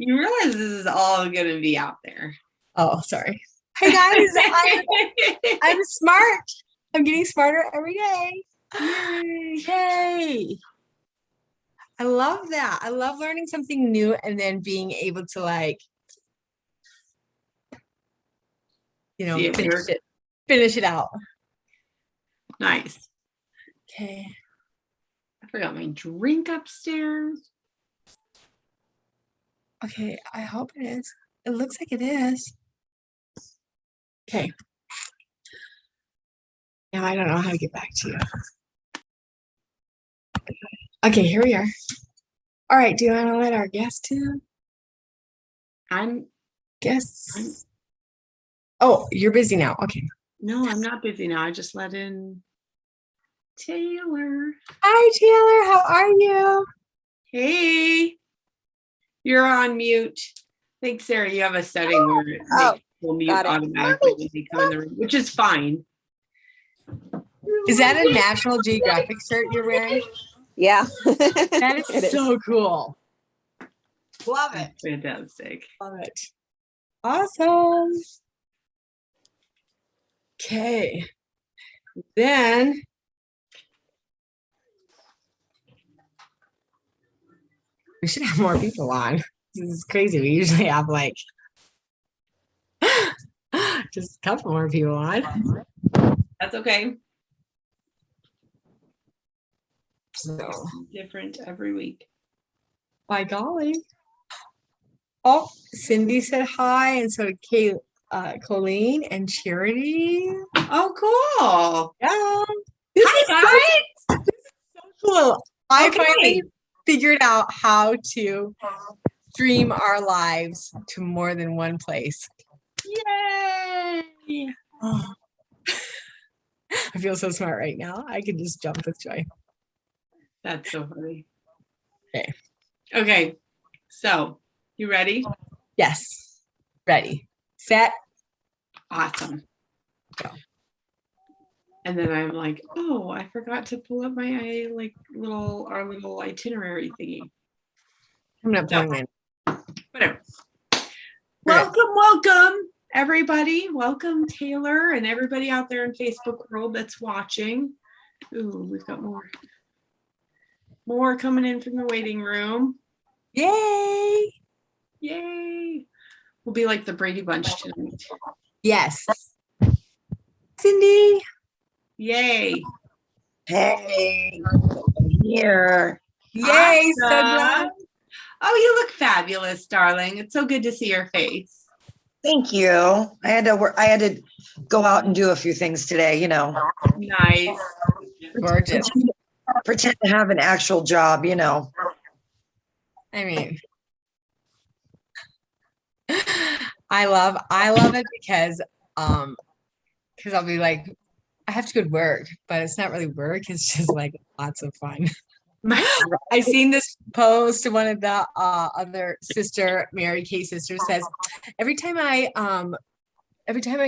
You realize this is all going to be out there. Oh, sorry. Hey guys, I'm smart. I'm getting smarter every day. Yay. Yay. I love that. I love learning something new and then being able to like, finish it out. Nice. Okay. I forgot my drink upstairs. Okay, I hope it is. It looks like it is. Okay. Now I don't know how to get back to you. Okay, here we are. All right, do you want to let our guest in? Guests. Oh, you're busy now. Okay. No, I'm not busy now. I just let in Taylor. Hi, Taylor. How are you? Hey. You're on mute. Thanks, Sarah. You have a setting where it will mute automatically when they come in the room, which is fine. Is that a National Geographic shirt you're wearing? Yeah. That is so cool. Love it. Fantastic. Love it. Awesome. Okay. Then we should have more people on. This is crazy. We usually have like just a couple more people on. That's okay. So different every week. By golly. Oh, Cindy said hi, and so did Colleen and Charity. Oh, cool. Yeah. Hi, guys. This is so cool. I finally figured out how to stream our lives to more than one place. Yay! Oh. I feel so smart right now. I can just jump with joy. That's so funny. Okay. Okay. So, you ready? Yes. Ready. Set. Awesome. Go. And then I'm like, oh, I forgot to pull up my our little itinerary thingy. I'm not pulling in. Whatever. Welcome, everybody. Welcome, Taylor, and everybody out there in Facebook world that's watching. Ooh, we've got more coming in from the waiting room. Yay! Yay! We'll be like the Brady Bunch tonight. Yes. Cindy. Yay! Hey, I'm here. Yay! Awesome. So glad. Oh, you look fabulous, darling. It's so good to see your face. Thank you. I had to go out and do a few things today, Nice. Gorgeous. Pretend to have an actual job, I mean, I love it because I'll be like, I have to go to work, but it's not really work. It's just like lots of fun. I seen this post. One of the other sister, Mary Kay sister, says, every time I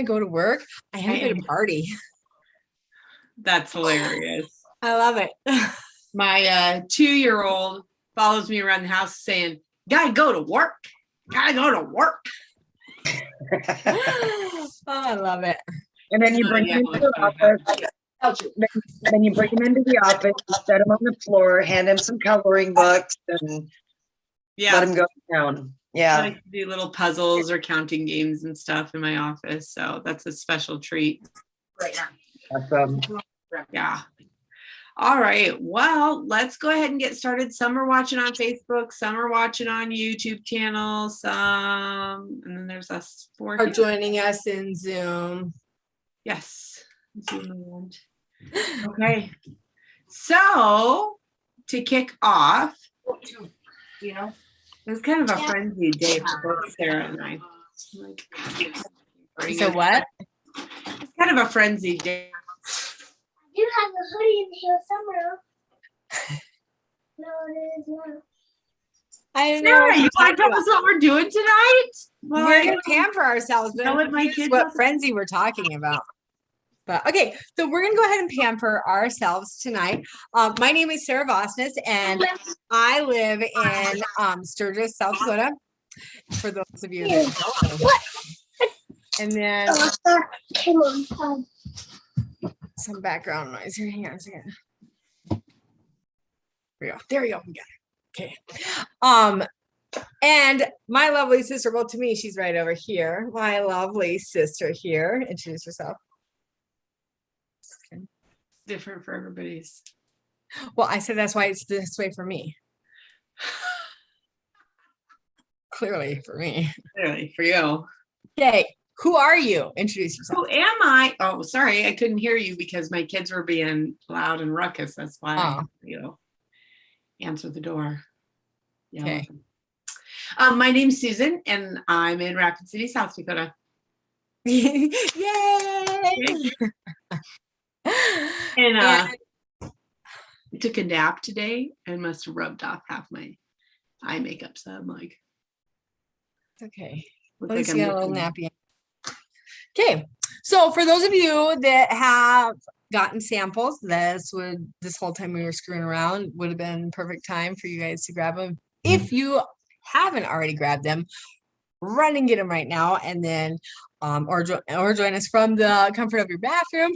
go to work, I have a party. That's hilarious. I love it. My 2-year-old follows me around the house saying, gotta go to work. Gotta go to work. Oh, I love it. And then you bring him into the office. Then you bring him into the office, set him on the floor, hand him some coloring books, and let him go down. Yeah. I like to do little puzzles or counting games and stuff in my office. So that's a special treat. Right now. Awesome. Yeah. All right. Well, let's go ahead and get started. Some are watching on Facebook, some are watching on YouTube channels, and then there's us four are joining us in Zoom. Yes. Zoom. Okay. So to kick off, it was kind of a frenzy day for both Sarah and I. So what? It's kind of a frenzy day. You have a hoodie in here somewhere. No, it is not. I don't Sarah, know. you want to tell us what we're doing tonight? Well, we're going to pamper ourselves, but what frenzy we're talking about. But okay, so we're going to go ahead and pamper ourselves tonight. My name is Sarah Vosnes, and I live in Sturgis, South Dakota. For those of you that don't know. And then Come on. some background noise here. Hang on a second. There we go. We got it. Okay. And my lovely sister, well, to me, she's right over here. My lovely sister here. Introduce yourself. Okay. Different for everybody's. Well, I said that's why it's this way for me. Clearly for me. Clearly for you. Okay. Who are you? Introduce yourself. Who am I? Oh, sorry. I couldn't hear you because my kids were being loud and ruckus. That's why I, answer the door. Yeah. Okay. My name's Susan and I'm in Rapid City, South Dakota. Yay! And I took a nap today and must have rubbed off half my eye makeup. So I'm like, okay. look At least like you I'm got a little looking- nappy. Okay. So for those of you that have gotten samples, this whole time we were screwing around would have been perfect time for you guys to grab them. If you haven't already grabbed them, run and get them right now, and then or join us from the comfort of your bathroom.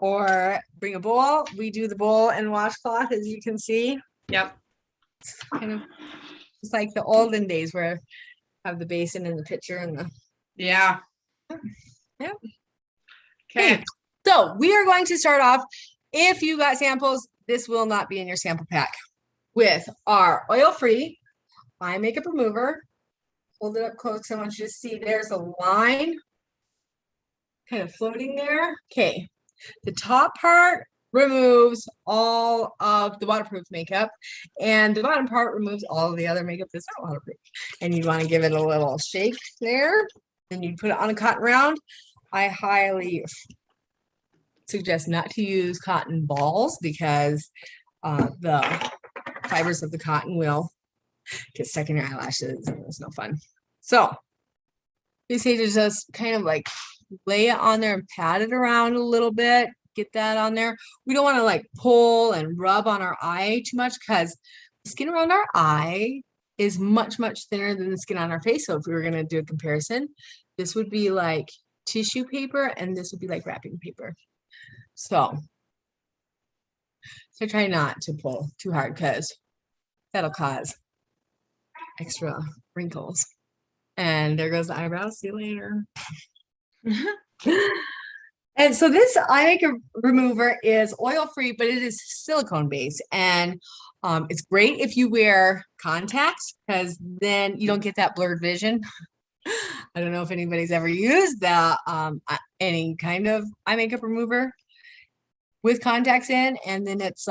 Or bring a bowl. We do the bowl and washcloth, as you can see. Yep. It's kind of it's like the olden days where I have the basin and the pitcher and the Yeah. yeah. Okay. So we are going to start off. If you got samples, this will not be in your sample pack. With our oil-free eye makeup remover. Hold it up close. I want you to see there's a line kind of floating there. Okay. The top part removes all of the waterproof makeup, and the bottom part removes all of the other makeup that's not waterproof. And you want to give it a little shake there. Then you put it on a cotton round. I highly suggest not to use cotton balls because the fibers of the cotton will get stuck in your eyelashes and it's no fun. So you say to just kind of like lay it on there and pat it around a little bit, get that on there. We don't want to like pull and rub on our eye too much because the skin around our eye is much, much thinner than the skin on our face. So if we were going to do a comparison, this would be like tissue paper and this would be like wrapping paper. So try not to pull too hard because that'll cause extra wrinkles. And there goes the eyebrows. See you later. And so this eye makeup remover is oil-free, but it is silicone-based. And it's great if you wear contacts because then you don't get that blurred vision. I don't know if anybody's ever used that any kind of eye makeup remover with contacts in, and then it's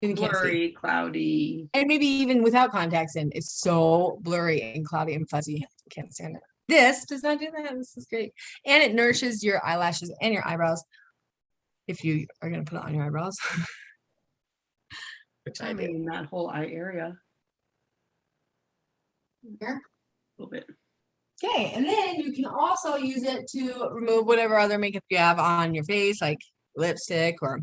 Blurry, cloudy. And maybe even without contacts in, it's so blurry and cloudy and fuzzy. I can't stand it. This does not do that. This is great. And it nourishes your eyelashes and your eyebrows if you are going to put it on your eyebrows. Which I mean, that whole eye area. Here. A little bit. Okay, and then you can also use it to remove whatever other makeup you have on your face, like lipstick or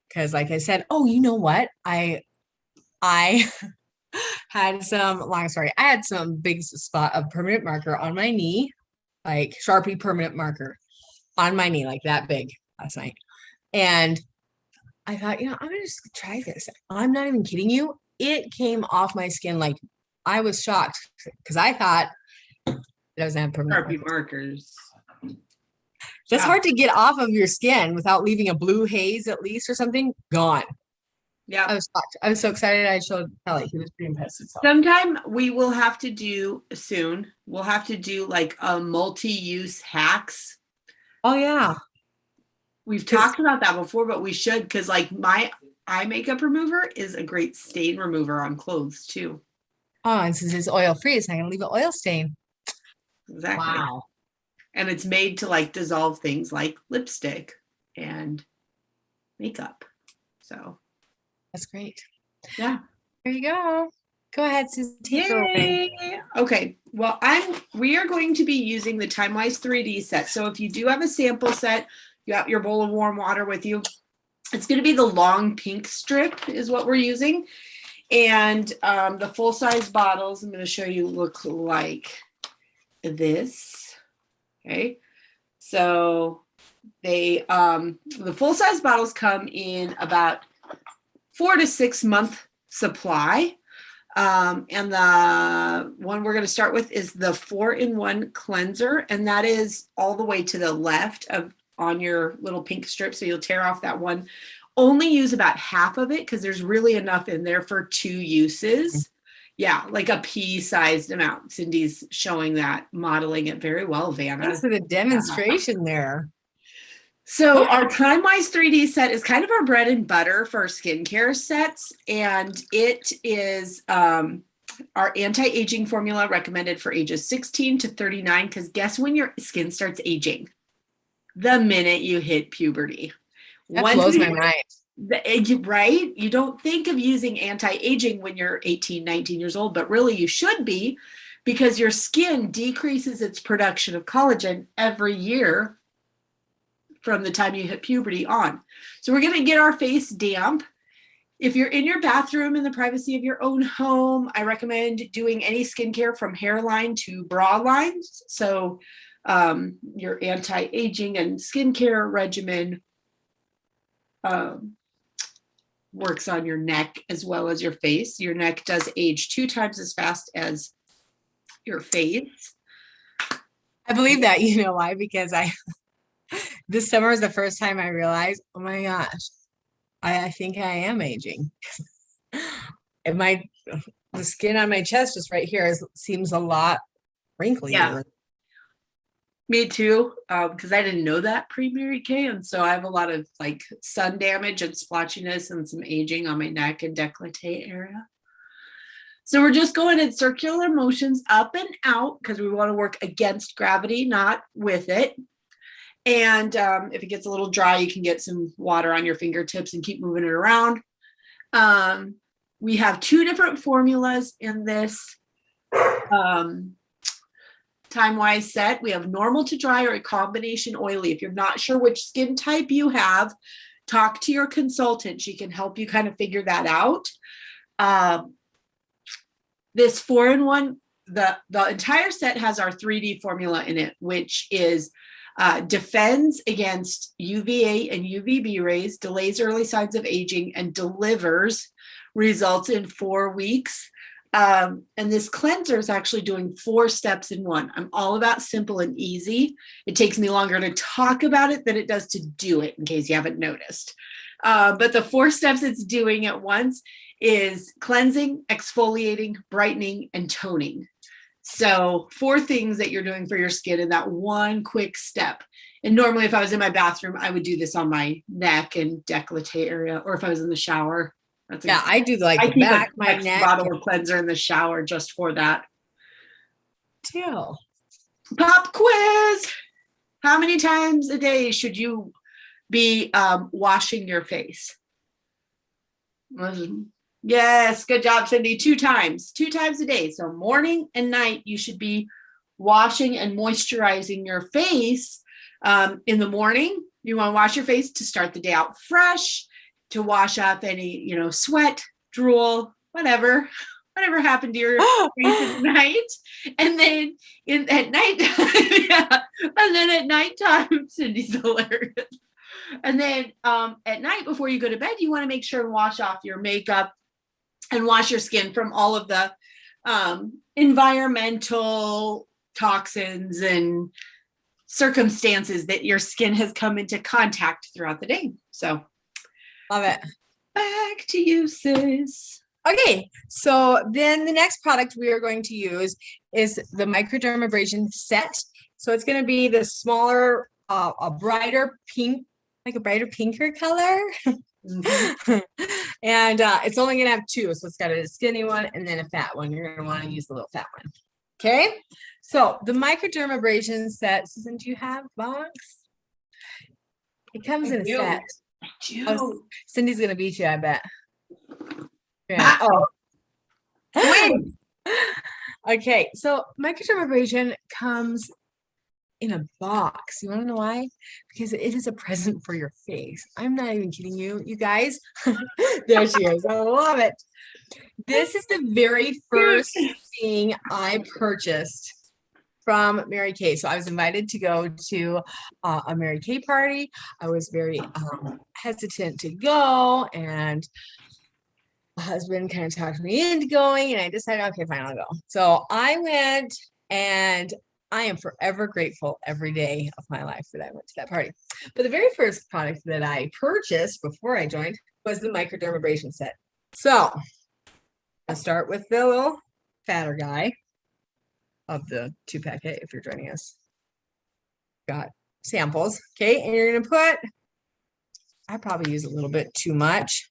because like I said, oh, you know what? I had some long story. I had some big spot of permanent marker on my knee, like Sharpie permanent marker on my knee, like that big last night. And I thought, I'm gonna just try this. I'm not even kidding you. It came off my skin like I was shocked because I thought it doesn't have permanent Sharpie markers. That's hard to get off of your skin without leaving a blue haze at least or something. Gone. Yeah. I was shocked. I was so excited. I showed Kelly. He was pretty impressed. Sometime we will have to do soon. We'll have to do like a multi-use hacks. Oh yeah. We've talked about that before, but we should because like my eye makeup remover is a great stain remover on clothes too. Oh, and since it's oil free, it's not gonna leave an oil stain. Exactly. Wow. And it's made to like dissolve things like lipstick and makeup. So that's great. Yeah. There you go. Go ahead, Susan. Take it away. Okay. Well, we are going to be using the TimeWise 3D set. So if you do have a sample set, you got your bowl of warm water with you. It's going to be the long pink strip is what we're using. And the full-size bottles, I'm going to show you, look like this. Okay. So they, the full-size bottles come in about 4 to 6 month supply. And the one we're going to start with is the 4-in-1 cleanser. And that is all the way to the left of on your little pink strip. So you'll tear off that one. Only use about half of it because there's really enough in there for 2 uses. Yeah, like a pea-sized amount. Cindy's showing that, modeling it very well, Vanna. Thanks for the demonstration there. So our TimeWise 3D set is kind of our bread and butter for skincare sets. And it is our anti-aging formula recommended for ages 16 to 39. Because guess when your skin starts aging? The minute you hit puberty. That blows my mind. Right? You don't think of using anti-aging when you're 18, 19 years old, but really you should be, because your skin decreases its production of collagen every year from the time you hit puberty on. So we're going to get our face damp. If you're in your bathroom in the privacy of your own home, I recommend doing any skincare from hairline to bra lines. So your anti-aging and skincare regimen works on your neck as well as your face. Your neck does age 2 times as fast as your face. I believe that. You know why? Because this summer is the first time I realized, oh my gosh, I think I am aging. And the skin on my chest just right here seems a lot wrinkly. Yeah. Me too, because I didn't know that pre-Mary Kay, and so I have a lot of like sun damage and splotchiness and some aging on my neck and décolleté area. So we're just going in circular motions up and out because we want to work against gravity, not with it. And if it gets a little dry, you can get some water on your fingertips and keep moving it around. We have 2 different formulas in this TimeWise set. We have normal to dry or a combination oily. If you're not sure which skin type you have, talk to your consultant. She can help you kind of figure that out. This 4-in-1, the entire set has our 3D formula in it, which is defends against UVA and UVB rays, delays early signs of aging, and delivers results in 4 weeks. And this cleanser is actually doing 4 steps in one. I'm all about simple and easy. It takes me longer to talk about it than it does to do it, in case you haven't noticed. But the 4 steps it's doing at once is cleansing, exfoliating, brightening, and toning. So 4 things that you're doing for your skin in that one quick step. And normally if I was in my bathroom, I would do this on my neck and décolleté area, or if I was in the shower. I do like I the keep back, a my neck. bottle of cleanser in the shower just for that. Too. Pop quiz. How many times a day should you be washing your face? Yes, good job, Cindy. 2 times. 2 times a day. So morning and night, you should be washing and moisturizing your face. In the morning, you want to wash your face to start the day out fresh, to wash off any, sweat, drool, whatever happened to your face at night. And then at night, yeah. And then at nighttime, Cindy's hilarious. And then at night before you go to bed, you want to make sure and wash off your makeup and wash your skin from all of the environmental toxins and circumstances that your skin has come into contact throughout the day. So love it. Back to you, sis. Okay, so then the next product we are going to use is the microdermabrasion set. So it's going to be the smaller, a brighter pink, like a brighter pinker color. Mm-hmm. And it's only going to have 2. So it's got a skinny one and then a fat one. You're going to want to use the little fat one. Okay, so the microdermabrasion set. Susan, do you have a box? It comes in a set. Oh, Cindy's going to beat you, I bet. Yeah. Oh. Wait. Okay, so microdermabrasion comes in a box. You want to know why? Because it is a present for your face. I'm not even kidding you, you guys. There she is. I love it. This is the very first thing I purchased from Mary Kay. So I was invited to go to a Mary Kay party. I was very hesitant to go, and my husband kind of talked me into going, and I decided, okay, fine, I'll go. So I went, and I am forever grateful every day of my life that I went to that party. But the very first product that I purchased before I joined was the microdermabrasion set. So I'll start with the little fatter guy of the 2-packet if you're joining us. Got samples, okay? And you're gonna put, I probably use a little bit too much.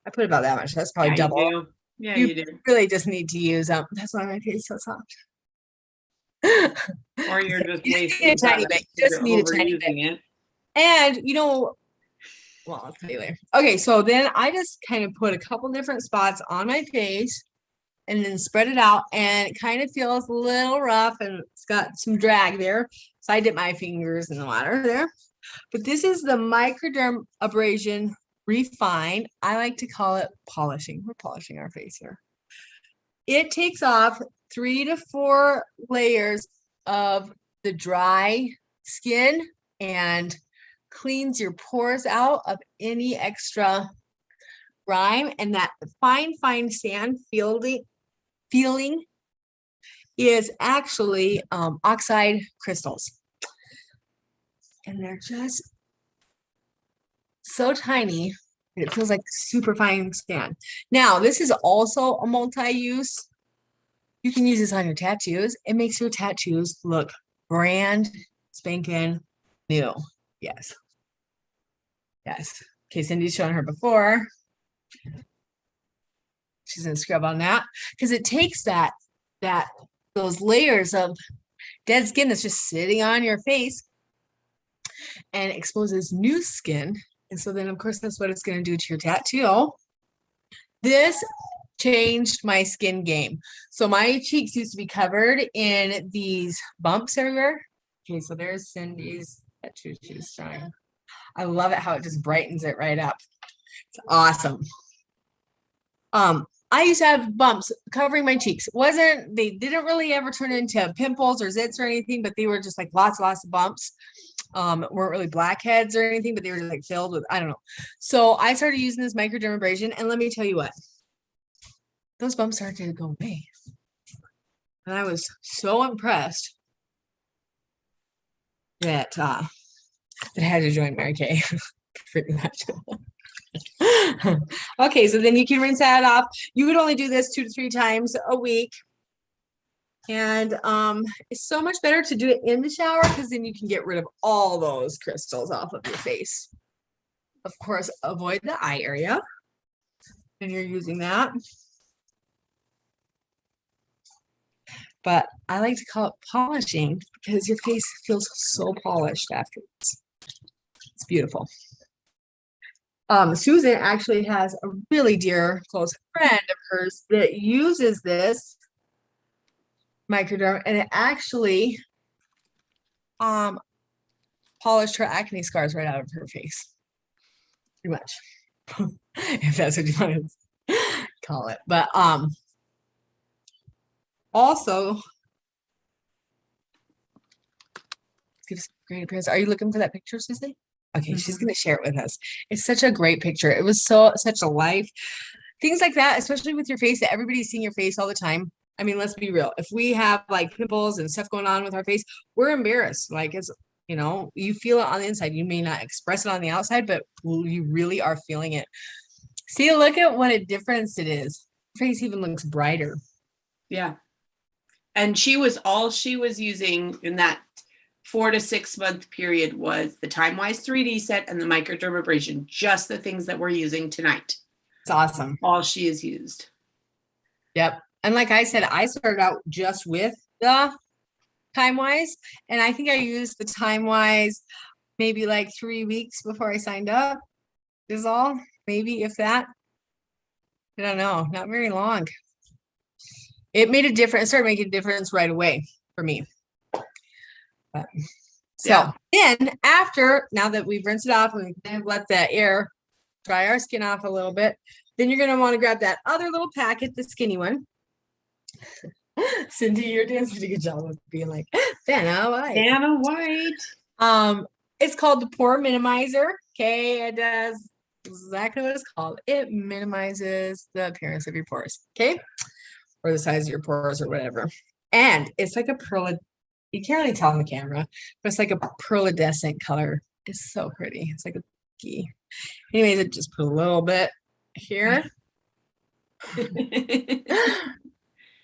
I put about that much. That's probably double. You do. Yeah, you do. Really just need to use them. That's why my face is so soft. Or you're just wasting a tiny bit. Just need a tiny bit. It. And well, I'll tell you later. Okay, so then I just kind of put a couple different spots on my face and then spread it out, and it kind of feels a little rough and it's got some drag there. So I dip my fingers in the water there. But this is the microdermabrasion refined. I like to call it polishing. We're polishing our face here. It takes off 3 to 4 layers of the dry skin and cleans your pores out of any extra grime, and that fine sand feeling is actually oxide crystals, and they're just so tiny. It feels like super fine sand. Now, this is also a multi-use. You can use this on your tattoos. It makes your tattoos look brand spanking new. Yes. Okay, Cindy's shown her before. She's gonna scrub on that because it takes those layers of dead skin that's just sitting on your face and exposes new skin. And so then, of course, that's what it's going to do to your tattoo. This changed my skin game. So my cheeks used to be covered in these bumps everywhere. Okay, so there's Cindy's tattoo she's showing. I love it how it just brightens it right up. It's awesome. I used to have bumps covering my cheeks. They didn't really ever turn into pimples or zits or anything, but they were just like lots of bumps. Weren't really blackheads or anything, but they were just like filled with, I don't know. So I started using this microdermabrasion, and let me tell you what, those bumps started to go away. And I was so impressed that I had to join Mary Kay. Pretty much. Okay, so then you can rinse that off. You would only do this 2 to 3 times a week. And it's so much better to do it in the shower because then you can get rid of all those crystals off of your face. Of course, avoid the eye area when you're using that. But I like to call it polishing because your face feels so polished afterwards. It's beautiful. Susan actually has a really dear close friend of hers that uses this microderm, and it actually polished her acne scars right out of her face. Pretty much. If that's what you want to call it. But also give us a great appearance. Are you looking for that picture, Susan? Okay, she's going to share it with us. It's such a great picture. It was such a life. Things like that, especially with your face, that everybody's seeing your face all the time. I mean, let's be real. If we have like pimples and stuff going on with our face, we're embarrassed. Like, it's, you feel it on the inside. You may not express it on the outside, but you really are feeling it. See, look at what a difference it is. Your face even looks brighter. Yeah. And all she was using in that 4 to 6 month period was the TimeWise 3D set and the microdermabrasion, just the things that we're using tonight. It's awesome. All she has used. Yep. And like I said, I started out just with the TimeWise, and I think I used the TimeWise maybe like 3 weeks before I signed up is all, maybe if that. I don't know, not very long. It made a difference, started making a difference right away for me. But, so then now that we've rinsed it off and we've let the air dry our skin off a little bit, Then you're gonna want to grab that other little packet, the skinny one. Cindy, you're doing such a good job of being like, Vanna White. Vanna White. It's called the Pore Minimizer. Okay, it does exactly what it's called. It minimizes the appearance of your pores. Okay, or the size of your pores or whatever. And it's like a pearl. You can't really tell on the camera, but it's like a pearlescent color. It's so pretty. It's like a key. Anyways, it just put a little bit here.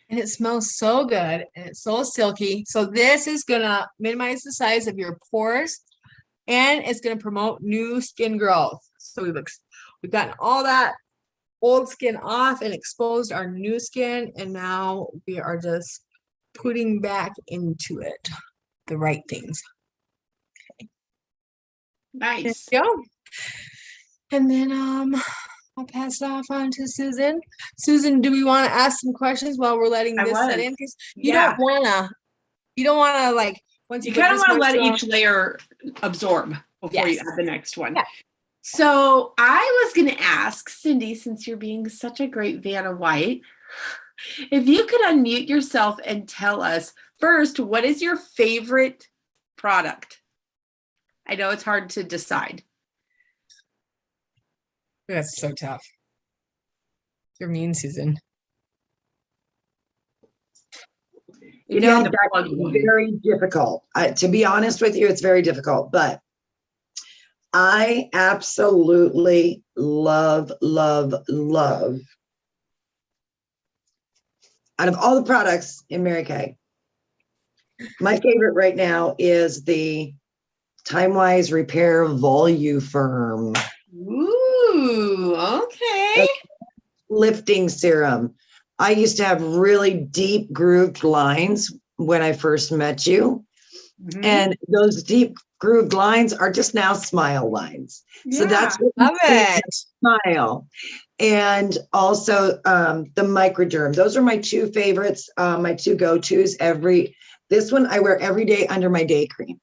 And it smells so good and it's so silky. So this is gonna minimize the size of your pores and it's gonna promote new skin growth. So we've gotten all that old skin off and exposed our new skin, and now we are just putting back into it the right things. Nice. There you go. And then I'll pass it off on to Susan. Susan, do we want to ask some questions while we're letting this set in? Because you don't wanna like once you kind of want to let each layer absorb before you add the next one. Yeah. So I was going to ask Cindy, since you're being such a great Vanna White, if you could unmute yourself and tell us first, what is your favorite product? I know it's hard to decide. That's so tough. You're mean, Susan. You know, that's very difficult. To be honest with you, it's very difficult, but I absolutely love, love, love. Out of all the products in Mary Kay, my favorite right now is the Time-Wise Repair Voluform. Ooh, okay. Lifting serum. I used to have really deep grooved lines when I first met you. Mm-hmm. And those deep grooved lines are just now smile lines. Yeah, so that's what love it. Smile. And also the Microderm. Those are my two favorites, my two go-tos. This one I wear every day under my day cream.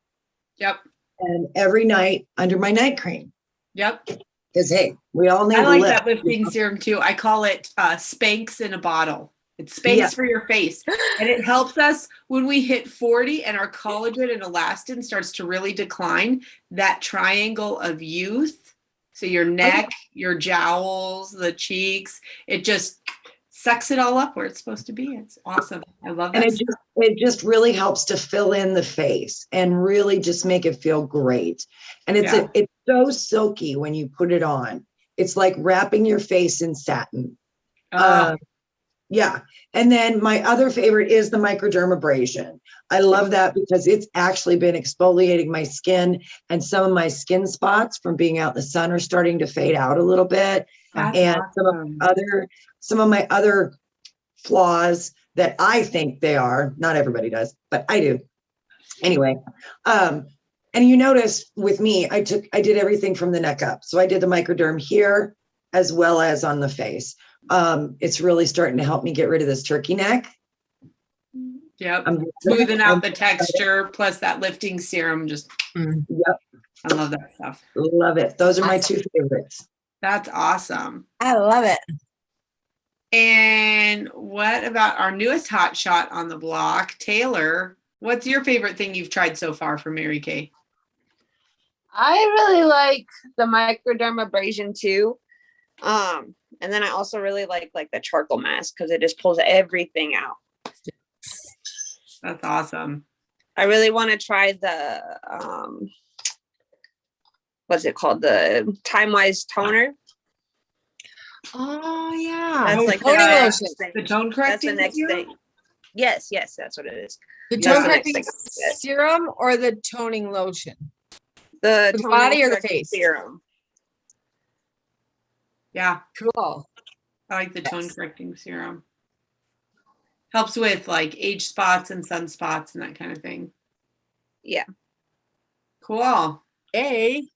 Yep. And every night under my night cream. Yep. Because hey, we all need I like that lifting serum too. I call it Spanx in a bottle. It's Spanx for your face. And it helps us when we hit 40 and our collagen and elastin starts to really decline, that triangle of youth. So your neck, your jowls, the cheeks, it just sucks it all up where it's supposed to be. It's awesome. I love that. And it just really helps to fill in the face and really just make it feel great. And it's so silky when you put it on. It's like wrapping your face in satin. Yeah. And then my other favorite is the microdermabrasion. I love that because it's actually been exfoliating my skin, and some of my skin spots from being out in the sun are starting to fade out a little bit. That's and awesome. some of my other flaws that I think they are, not everybody does, but I do. Anyway, and you notice with me, I did everything from the neck up. So I did the microderm here as well as on the face. It's really starting to help me get rid of this turkey neck. Yep. Smoothing out the texture plus that lifting serum. Just yep. I love that stuff. Love it. Those are my two favorites. That's awesome. I love it. And what about our newest hot shot on the block, Taylor? What's your favorite thing you've tried so far from Mary Kay? I really like the microdermabrasion too. And then I also really like the charcoal mask because it just pulls everything out. That's awesome. I really want to try the what's it called? The Time-Wise toner. Oh yeah. That's like toning lotion. The tone correcting. That's the next thing. Yes, that's what it is. The tone correcting serum or the toning lotion? The body or the face? Serum. Yeah. Cool. I like the tone correcting serum. Helps with like age spots and sunspots and that kind of thing. Yeah. Cool. Hey.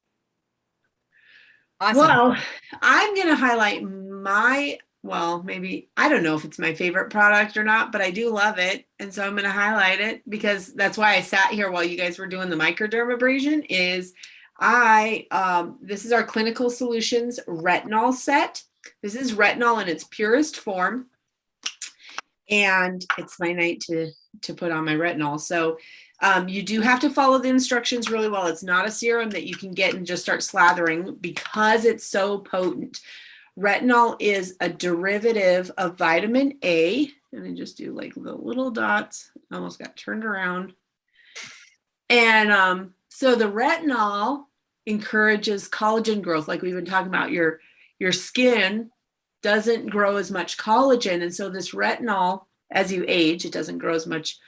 Awesome. Well, I'm going to highlight maybe, I don't know if it's my favorite product or not, but I do love it. And so I'm going to highlight it because that's why I sat here while you guys were doing the microdermabrasion this is our Clinical Solutions retinol set. This is retinol in its purest form. And it's my night to put on my retinol. So you do have to follow the instructions really well. It's not a serum that you can get and just start slathering because it's so potent. Retinol is a derivative of vitamin A. And I just do like the little dots. I almost got turned around. And so the retinol encourages collagen growth, like we've been talking about. Your skin doesn't grow as much collagen. And so this retinol, as you age, it doesn't grow as much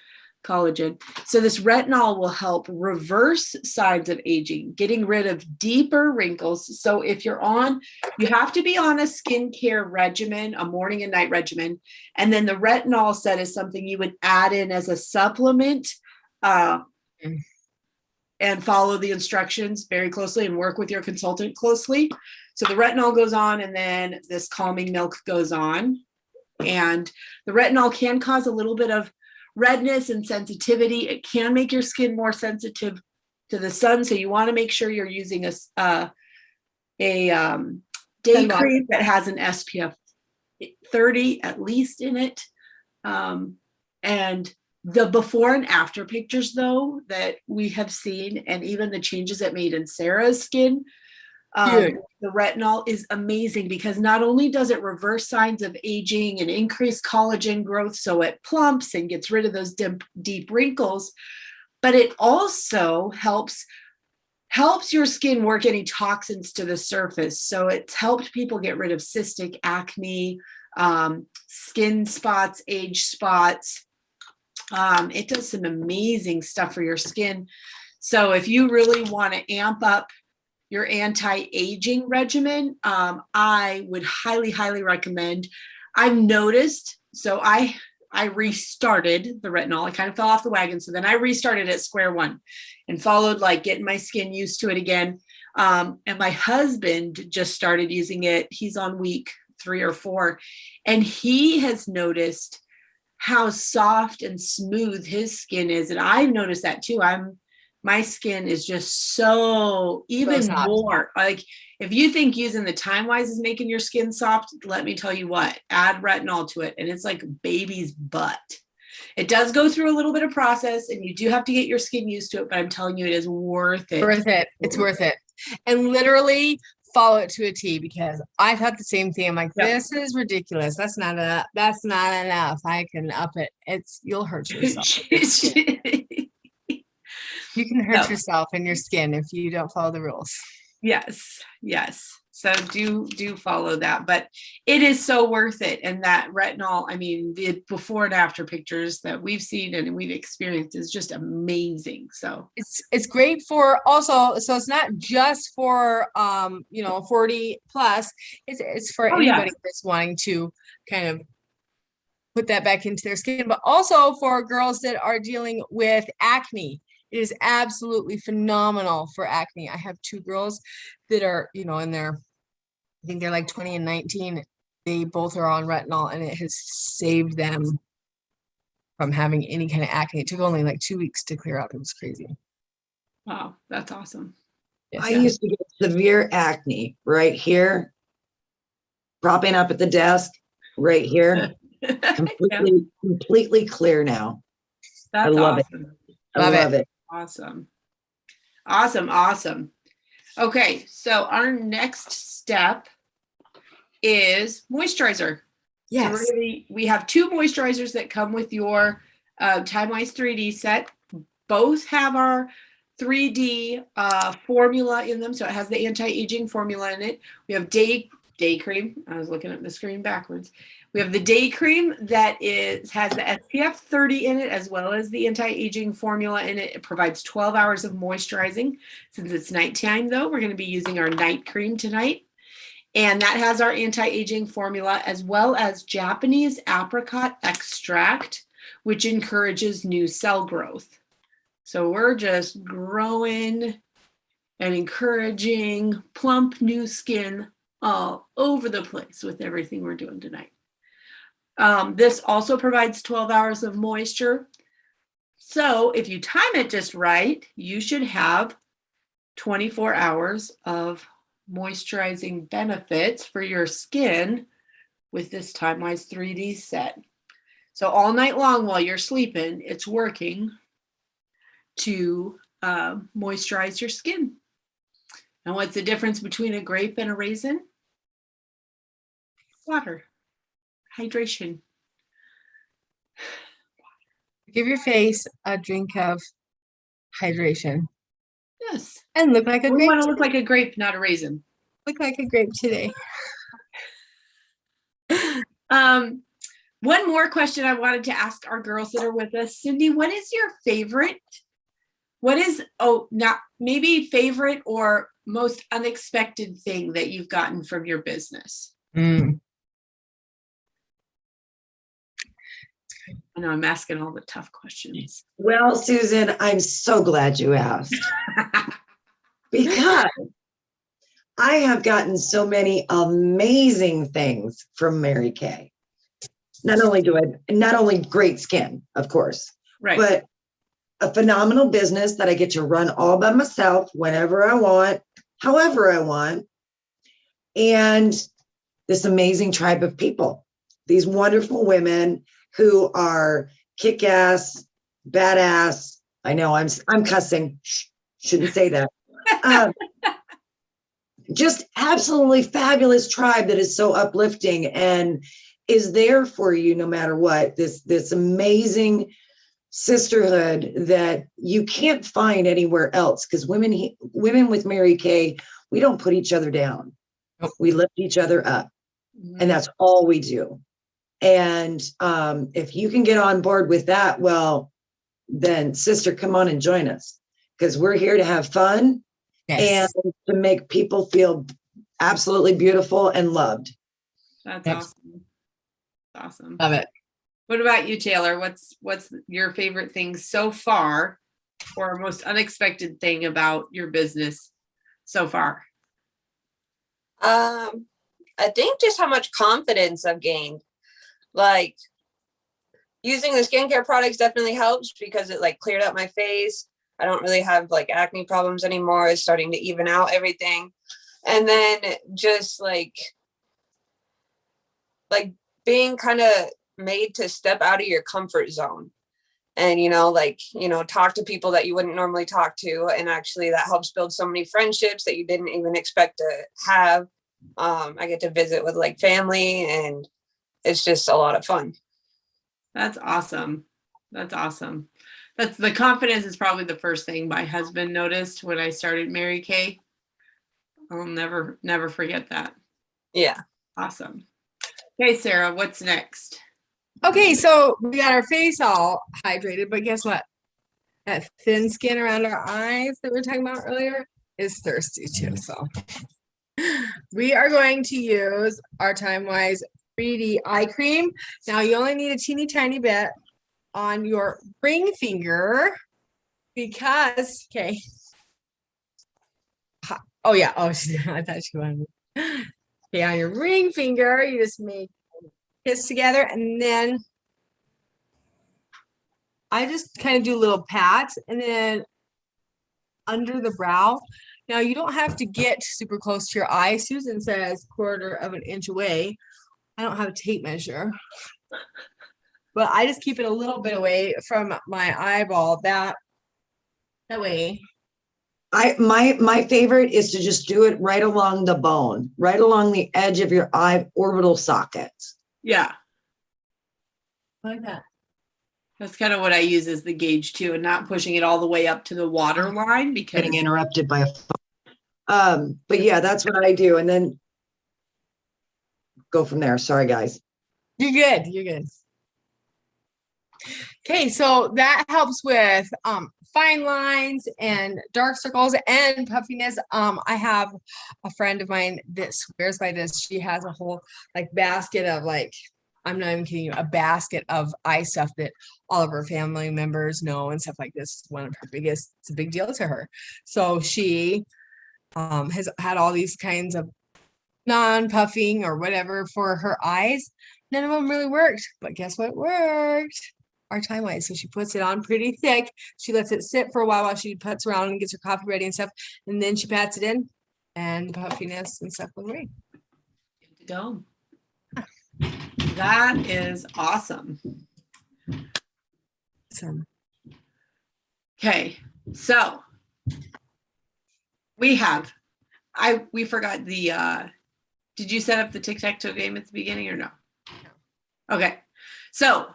collagen. So this retinol will help reverse signs of aging, getting rid of deeper wrinkles. So if you're on, you have to be on a skincare regimen, a morning and night regimen. And then the retinol set is something you would add in as a supplement and follow the instructions very closely and work with your consultant closely. So the retinol goes on, and then this calming milk goes on. And the retinol can cause a little bit of redness and sensitivity. It can make your skin more sensitive to the sun. So you want to make sure you're using a day cream that has an SPF 30 at least in it. And the before and after pictures, though, that we have seen, and even the changes it made in Sarah's skin, the retinol is amazing because not only does it reverse signs of aging and increase collagen growth, so it plumps and gets rid of those deep wrinkles, but it also helps your skin work any toxins to the surface. So it's helped people get rid of cystic acne, skin spots, age spots. It does some amazing stuff for your skin. So if you really want to amp up your anti-aging regimen, I would highly, highly recommend. I've noticed, so I restarted the retinol. I kind of fell off the wagon. So then I restarted at square one and followed like getting my skin used to it again. And my husband just started using it. He's on week 3 or 4, and he has noticed how soft and smooth his skin is. And I've noticed that too. My skin is just so even more like, if you think using the Time Wise is making your skin soft, let me tell you what, add retinol to it. And it's like baby's butt. It does go through a little bit of process and you do have to get your skin used to it, but I'm telling you, it is worth it. It's worth it. And literally follow it to a T, because I thought the same thing. I'm like, this is ridiculous. That's not enough. I can up it. You'll hurt yourself. You can hurt yourself in your skin if you don't follow the rules. Yes. So do follow that, but it is so worth it. And that retinol, I mean, the before and after pictures that we've seen and we've experienced is just amazing. So it's great for also, so it's not just for 40 plus, it's for anybody that's wanting to kind of put that back into their skin, but also for girls that are dealing with acne. It is absolutely phenomenal for acne. I have 2 girls that are, in their, I think they're like 20 and 19. They both are on retinol, and it has saved them from having any kind of acne. It took only like 2 weeks to clear up. It was crazy. Wow, that's awesome. Yes. I used to get severe acne right here, propping up at the desk, right here. Completely clear now. That's I love awesome. I love it. Awesome. Okay, so our next step is moisturizer. Yes. So we have 2 moisturizers that come with your Time Wise 3D set. Both have our 3D formula in them. So it has the anti-aging formula in it. We have day cream. I was looking at the screen backwards. We have the day cream that has the SPF 30 in it, as well as the anti-aging formula in it. It provides 12 hours of moisturizing. Since it's nighttime, though, we're going to be using our night cream tonight. And that has our anti-aging formula, as well as Japanese apricot extract, which encourages new cell growth. So we're just growing and encouraging plump new skin all over the place with everything we're doing tonight. This also provides 12 hours of moisture. So if you time it just right, you should have 24 hours of moisturizing benefits for your skin with this Time Wise 3D set. So all night long while you're sleeping, it's working to moisturize your skin. And what's the difference between a grape and a raisin? Water, hydration. Give your face a drink of hydration Yes. and look like a We grape. want to look like a grape, not a raisin. Look like a grape today. One more question I wanted to ask our girls that are with us. Cindy, what is your favorite? Not maybe favorite or most unexpected thing that you've gotten from your business? Mm. I know I'm asking all the tough questions. Well, Susan, I'm so glad you asked because I have gotten so many amazing things from Mary Kay. Not only great skin, of course, Right. but a phenomenal business that I get to run all by myself whenever I want, however I want, and this amazing tribe of people, these wonderful women who are kick-ass, badass. I know I'm cussing. Shouldn't say that. Just absolutely fabulous tribe that is so uplifting and is there for you no matter what. This amazing sisterhood that you can't find anywhere else, because women with Mary Kay, we don't put each other down. Nope. We lift each other up, and that's all we do. And if you can get on board with that, well, then sister, come on and join us, because we're here to have fun. Yes. And to make people feel absolutely beautiful and loved. That's Yep. awesome. Awesome. Love it. What about you, Taylor? What's your favorite thing so far, or most unexpected thing about your business so far? I think just how much confidence I've gained. Like, using the skincare products definitely helps because it like cleared up my face. I don't really have like acne problems anymore. It's starting to even out everything. And then just like being kind of made to step out of your comfort zone and, talk to people that you wouldn't normally talk to. And actually that helps build so many friendships that you didn't even expect to have. I get to visit with like family, and it's just a lot of fun. That's awesome. That's awesome. That's the confidence is probably the first thing my husband noticed when I started Mary Kay. I'll never forget that. Yeah. Awesome. Okay, Sarah, what's next? Okay, so we got our face all hydrated, but guess what? That thin skin around our eyes that we were talking about earlier is thirsty too. So we are going to use our Time Wise 3D eye cream. Now you only need a teeny tiny bit on your ring finger because, okay. Oh yeah, I thought she wanted me. Okay, on your ring finger, you just make kiss together, and then I just kind of do little pats, and then under the brow. Now you don't have to get super close to your eye. Susan says 1/4 of an inch away. I don't have a tape measure, but I just keep it a little bit away from my eyeball. That way. My favorite is to just do it right along the bone, right along the edge of your eye orbital sockets. Yeah. Like that. That's kind of what I use as the gauge too, and not pushing it all the way up to the water line because Getting interrupted by a phone. But yeah, that's what I do, and then go from there. Sorry, guys. You're good. You're good. Okay, so that helps with fine lines and dark circles and puffiness. I have a friend of mine that swears by this. She has a whole like basket of I'm not even kidding you, a basket of eye stuff that all of her family members know and stuff like this. It's one of her biggest, it's a big deal to her. So she has had all these kinds of non-puffing or whatever for her eyes. None of them really worked, but guess what worked? Our Time Wise. So she puts it on pretty thick. She lets it sit for a while she puts around and gets her coffee ready and stuff. And then she pats it in. and the puffiness and stuff will away. Good to go. That is awesome. So Okay, so we forgot the did you set up the tic-tac-toe game at the beginning or no? Okay, so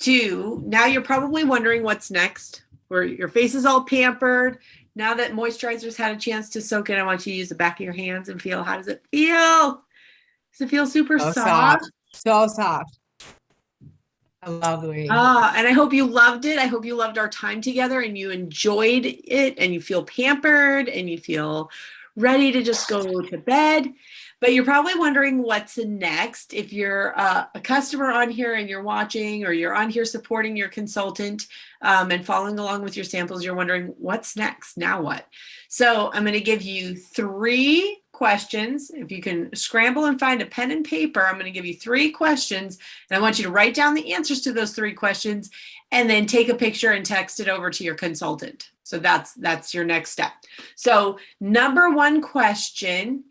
now you're probably wondering what's next, where your face is all pampered. Now that moisturizer's had a chance to soak in, I want you to use the back of your hands and feel, how does it feel? Does it feel super so soft? soft. So soft. I love the way. And I hope you loved it. I hope you loved our time together and you enjoyed it and you feel pampered and you feel ready to just go to bed. But you're probably wondering what's next. If you're a customer on here and you're watching, or you're on here supporting your consultant and following along with your samples, you're wondering what's next, now what? So I'm going to give you 3 questions. If you can scramble and find a pen and paper, I'm going to give you 3 questions and I want you to write down the answers to those 3 questions and then take a picture and text it over to your consultant. So that's your next step. So number 1 question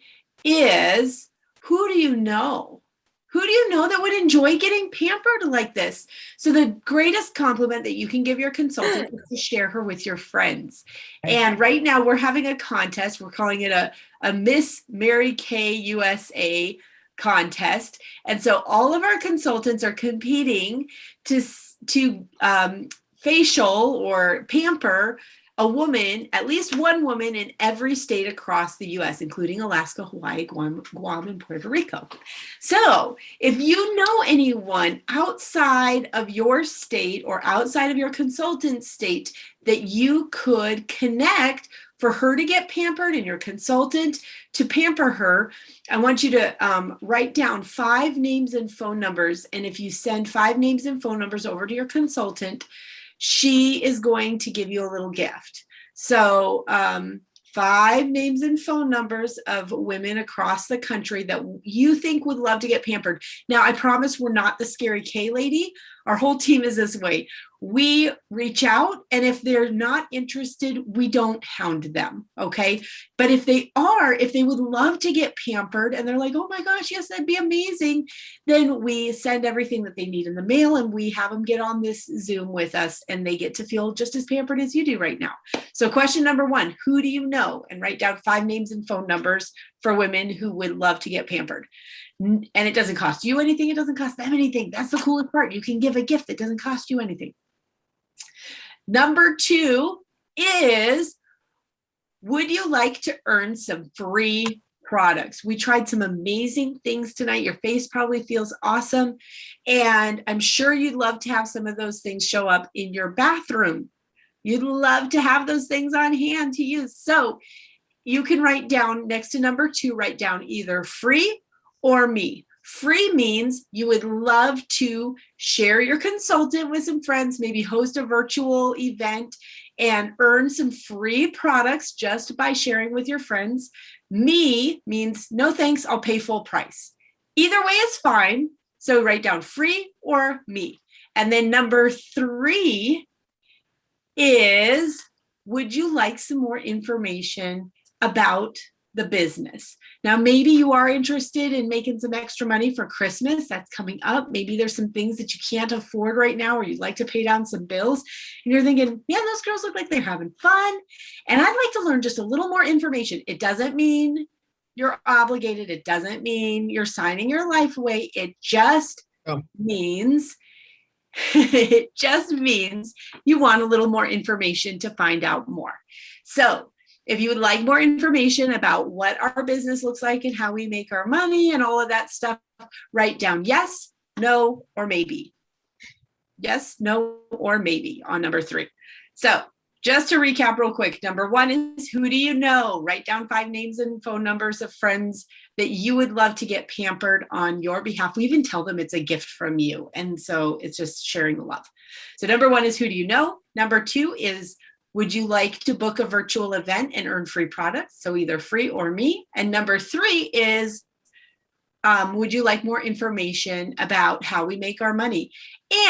is, who do you know? Who do you know that would enjoy getting pampered like this? So the greatest compliment that you can give your consultant is to share her with your friends. And right now we're having a contest. We're calling it a Miss Mary Kay USA contest. And so all of our consultants are competing to facial or pamper a woman, at least one woman in every state across the US, including Alaska, Hawaii, Guam, and Puerto Rico. So if you know anyone outside of your state or outside of your consultant's state that you could connect for her to get pampered and your consultant to pamper her, I want you to write down 5 names and phone numbers. And if you send 5 names and phone numbers over to your consultant, she is going to give you a little gift. So 5 names and phone numbers of women across the country that you think would love to get pampered. Now, I promise we're not the Scary K lady. Our whole team is this way. We reach out, and if they're not interested, we don't hound them, okay? But if they would love to get pampered and they're like, oh my gosh, yes, that'd be amazing, then we send everything that they need in the mail and we have them get on this Zoom with us and they get to feel just as pampered as you do right now. So question number 1, who do you know? And write down 5 names and phone numbers for women who would love to get pampered. And it doesn't cost you anything. It doesn't cost them anything. That's the coolest part. You can give a gift that doesn't cost you anything. Number 2 is, would you like to earn some free products? We tried some amazing things tonight. Your face probably feels awesome. And I'm sure you'd love to have some of those things show up in your bathroom. You'd love to have those things on hand to use. So you can write down next to number 2, write down either free or me. Free means you would love to share your consultant with some friends, maybe host a virtual event and earn some free products just by sharing with your friends. Me means no thanks, I'll pay full price. Either way is fine. So write down free or me. And then number 3 is, would you like some more information about the business? Now, maybe you are interested in making some extra money for Christmas. That's coming up. Maybe there's some things that you can't afford right now, or you'd like to pay down some bills. And you're thinking, man, those girls look like they're having fun. And I'd like to learn just a little more information. It doesn't mean you're obligated. It doesn't mean you're signing your life away. It just means you want a little more information to find out more. So if you would like more information about what our business looks like and how we make our money and all of that stuff, write down yes, no, or maybe. Yes, no, or maybe on number 3. So just to recap real quick, number 1 is, who do you know? Write down 5 names and phone numbers of friends that you would love to get pampered on your behalf. We even tell them it's a gift from you. And so it's just sharing the love. So number 1 is, who do you know? Number 2 is, would you like to book a virtual event and earn free products? So either free or me. And number 3 is, would you like more information about how we make our money?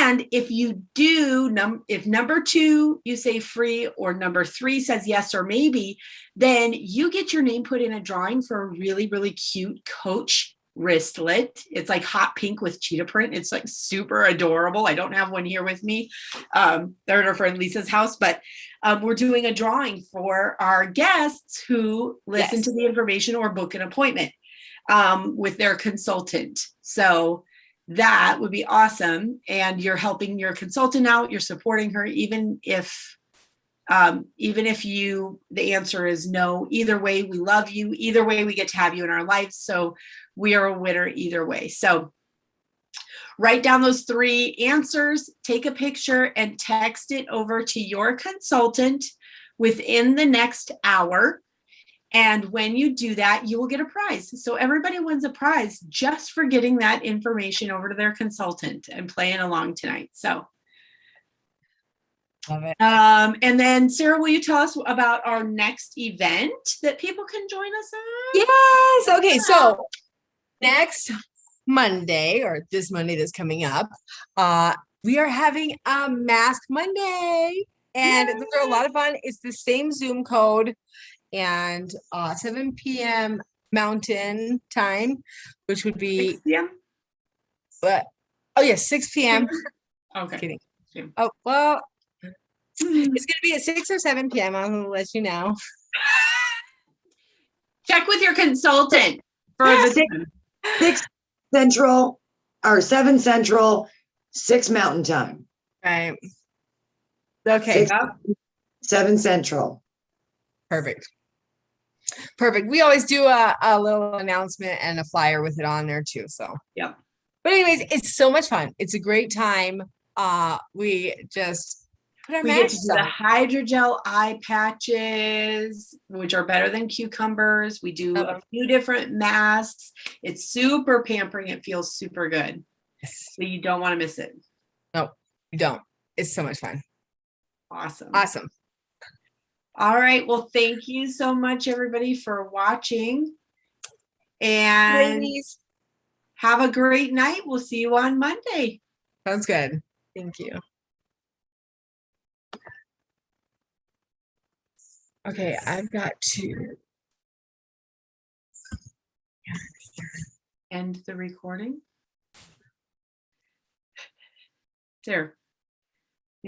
And if you do, if number 2, you say free, or number 3 says yes or maybe, then you get your name put in a drawing for a really, really cute Coach wristlet. It's like hot pink with cheetah print. It's like super adorable. I don't have one here with me. They're at our friend Lisa's house, but we're doing a drawing for our guests who listen to the information or book an appointment with their consultant. So that would be awesome. And you're helping your consultant out, you're supporting her, even if the answer is no. Either way, we love you. Either way, we get to have you in our lives. So we are a winner either way. So write down those 3 answers, take a picture, and text it over to your consultant within the next hour. And when you do that, you will get a prize. So everybody wins a prize just for getting that information over to their consultant and playing along tonight. So Love it. and then Sarah, will you tell us about our next event that people can join us on? Yes. Okay. So next Monday, or this Monday that's coming up, we are having a Mask Monday, and those are a lot of fun. It's the same Zoom code, and 7 p.m. Mountain Time, which would be 6 p.m. But oh yes, 6 p.m. Okay. Kidding. Same. Oh well, it's gonna be at 6 or 7 p.m. I'm gonna let you know. Check with your consultant for the 6 Central or 7 Central, 6 Mountain Time. Right. Okay. 7 Central. Perfect. We always do a little announcement and a flyer with it on there too. So yeah. But anyways, it's so much fun. It's a great time. We just put our We get to masks do the on. hydrogel eye patches, which are better than cucumbers. We do a few different masks. It's super pampering. It feels super good. So you don't want to miss it. No, you don't. It's so much fun. Awesome. Awesome. All right. Well, thank you so much, everybody, for watching. And Ladies. Have a great night. We'll see you on Monday. Sounds good. Thank you. Okay, I've got to end the recording. There.